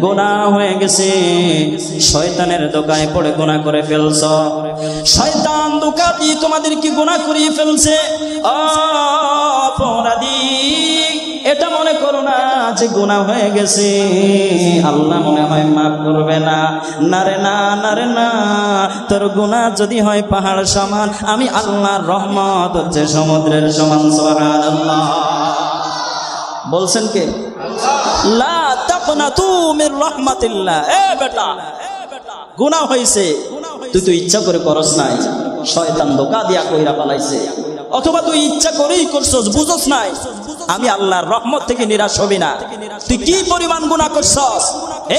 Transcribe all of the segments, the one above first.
গুনাহ হয়ে গেছে, শয়তানের ধোঁকায় পড়ে গুনাহ করে ফেলছো। শয়তান ধোঁকা দিয়ে তোমাদের কি গুনাহ করিয়ে ফেলছে। অপরাধী, এটা মনে করো না যে গুনাহ হয়ে গেছে আল্লাহ মনে হয় মাফ করবে না। না রে না, না রে না, তোর গুনাহ যদি হয় পাহাড় সমান, আমি আল্লাহর রহমত হচ্ছে সমুদ্রের সমান। সুবহানাল্লাহ। বলছেন কে? লা তাকনাতু মির রাহমাতিল্লাহ। এ বেটা, গুনাহ হইছে, তুই তো ইচ্ছা করে করস নাই, শয়তান ধোঁকা দিয়া কইরা পালাইছে। অথবা তুই ইচ্ছা করেই করছস, বুঝছস নাই আমি আল্লাহর রহমত থেকে নিরাশ হবি না। তুই কি পরিমাণ গুনাহ করছস,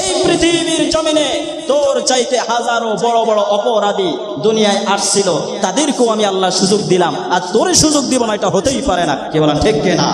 এই পৃথিবীর জমিনে তোর চাইতে হাজারো বড় বড় অপরাধী দুনিয়ায় আসছিল, তাদেরকেও আমি আল্লাহ সুযোগ দিলাম, আর তোরে সুযোগ দিব না এটা হতেই পারে না। কি বলেন ঠিক কিনা?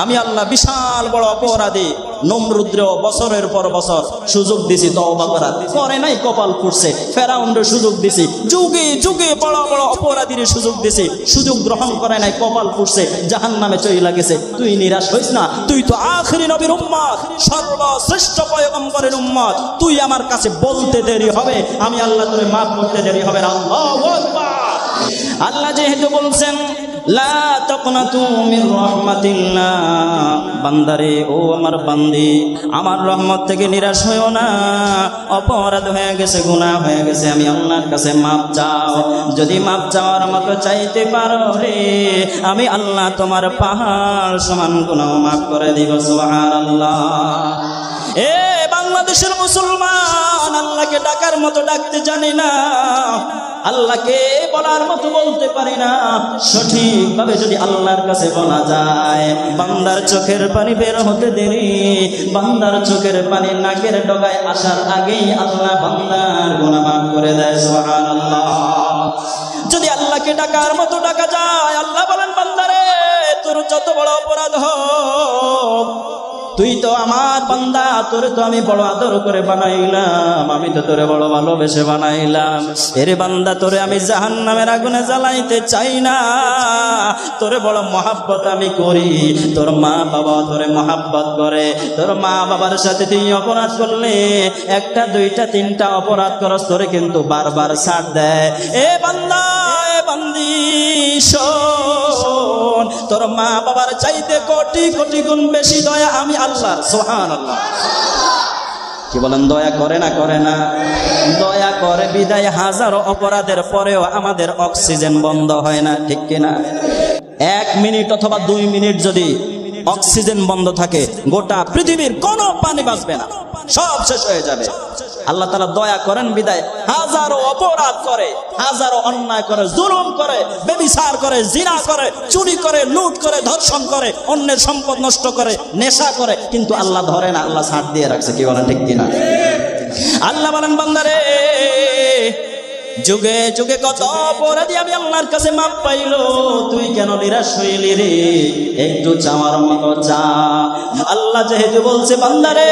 আমি আল্লাহ বিশাল বড় অপরাধী নমরুদ্র বছরের পর বছর সুযোগ দিছি তওবা করার, করে নাই কপাল ফুটছে। ফেরাউনের সুযোগ দিছি, যুগে যুগে বড় বড় অপরাধীর সুযোগ দিছি, সুযোগ গ্রহণ করে নাই, কপাল ফুটছে, জাহান্নামে চইলা গেছে। তুই নিরাশ হইস না, তুই তো আখিরি নবীর উম্মত, সর্বশ্রেষ্ঠ পয়গম্বরের উম্মত। তুই আমার কাছে বলতে দেরি হবে, আমি আল্লাহ তোরে মাফ করতে দেরি হবে। আল্লাহু আকবার। আল্লাহ যেহেতু বলছেন লা তাকনাতু মির রাহমাতিল্লাহ, বান্দারে, ও আমার বান্দি, আমার রহমত থেকে নিরাশ হইও না। অপরাধ হয়ে গেছে, গুনাহ হয়ে গেছে, আমি আল্লাহর কাছে মাপ চাও। যদি মাপ চাওয়ার মতো চাইতে পারো রে, আমি আল্লাহ তোমার পাহাড় সমান গুনাহ মাফ করে দিব। সুবহানাল্লাহ। এ বাংলাদেশের মুসলমান, আল্লাহকে ডাকার মতো ডাকতে জানি না, আল্লাহকে বলার মতো বলতে পারি না। সঠিকভাবে যদি আল্লাহর কাছে বলা যায়, বান্দার চোখের পানি বের হতে দেরি, বান্দার চোখের পানি নাকের ডগায় আসার আগেই আল্লাহ বান্দার গুনাহ মাফ করে দেয়। সুবহানাল্লাহ। যদি আল্লাহকে ডাকার মতো ডাকা যায়, আল্লাহ বলেন বান্দারে, তোর যত বড় অপরাধ হোক, তুই তো আমার বান্দা, তোরে তো আমি বড় আদর করে বানাইলাম, আমি তো তোরে বড় ভালোবেসে বানাইলাম। এরে বান্দা, তোরে আমি জাহান্নামের আগুনে জ্বালাইতে চাই না, তোরে বড় মহাব্বত আমি করি। তোর মা বাবা তোরে মহাব্বত করে, তোর মা বাবার সাথে তুই অপরাধ করলে, একটা দুইটা তিনটা অপরাধ করস, তোরে কিন্তু বারবার ছাড় দেয়। এ বান্দা, এ বান্দি, শোন, তোর মা বাবার চাইতে কোটি কোটি গুণ বেশি দয়া আমি আল্লাহ। সুবহানাল্লাহ। কি বলেন? দয়া করে না? করে না? দয়া করে বিদায় হাজারো অপরাধের পরেও আমাদের অক্সিজেন বন্ধ হয় না, ঠিক কিনা? 1 মিনিট অথবা 2 মিনিট যদি অক্সিজেন বন্ধ থাকে, গোটা পৃথিবীর কোনো পানি বাঁচবে না, সব শেষ হয়ে যাবে। আল্লাহ তাআলা দয়া করেন বিদায় হাজারো অপরাধ করে, হাজারো অন্যায় করে, জুলুম করে, ব্যভিচার করে, জিনা করে, চুরি করে, লুট করে, ধর্ষণ করে, অন্যের সম্পদ নষ্ট করে, নেশা করে, কিন্তু আল্লাহ ধরে না, আল্লাহ ছাড় দিয়ে রাখছে। কি বলেন ঠিক কিনা? আল্লাহ বলেন বান্দারে, যুগে যুগে কত অপরাধী আমি আল্লাহর কাছে মাপ পাইলো, তুই কেন নিরাশ হইলি রে? একটু চাওয়ার মতো চা। আল্লাহ যেহেতু বলছে বান্দারে,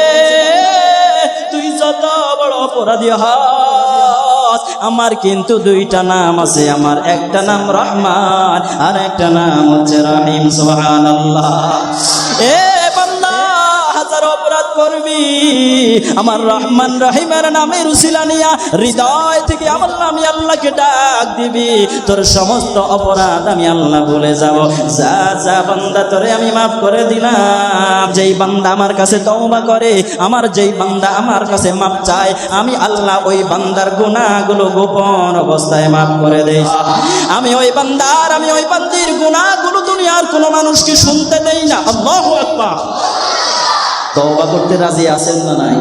তুই যত বড় অপরাধী হ, আমার কিন্তু 2টা নাম আছে, আমার একটা নাম রহমান আর একটা নাম হচ্ছে রহিম। সুবহানাল্লাহ। এ বান্দা, হাজার অপরাধ করবি, আমার রহমান রহিমের নামের উসিলা নিয়া হৃদয় থেকে আমার আমি আল্লাহকে ডাক দিবি, তোর সমস্ত অপরাধ আমি আল্লাহ ভুলে যাব। যা যা বান্দা, তোরে আমি মাফ করে দিলাম। যেই বান্দা আমার কাছে তওবা করে, আমার যেই বান্দা আমার কাছে মাফ চায়, আমি আল্লাহ ওই বান্দার গুনাহগুলো গোপন অবস্থায় মাফ করে দেই। আমি ওই বান্দার, আমি ওই বান্দির গুনাহগুলো দুনিয়ার কোনো মানুষকে শুনতে দেই না। আল্লাহু আকবার। তওবা করতে রাজি আছেন না নাই?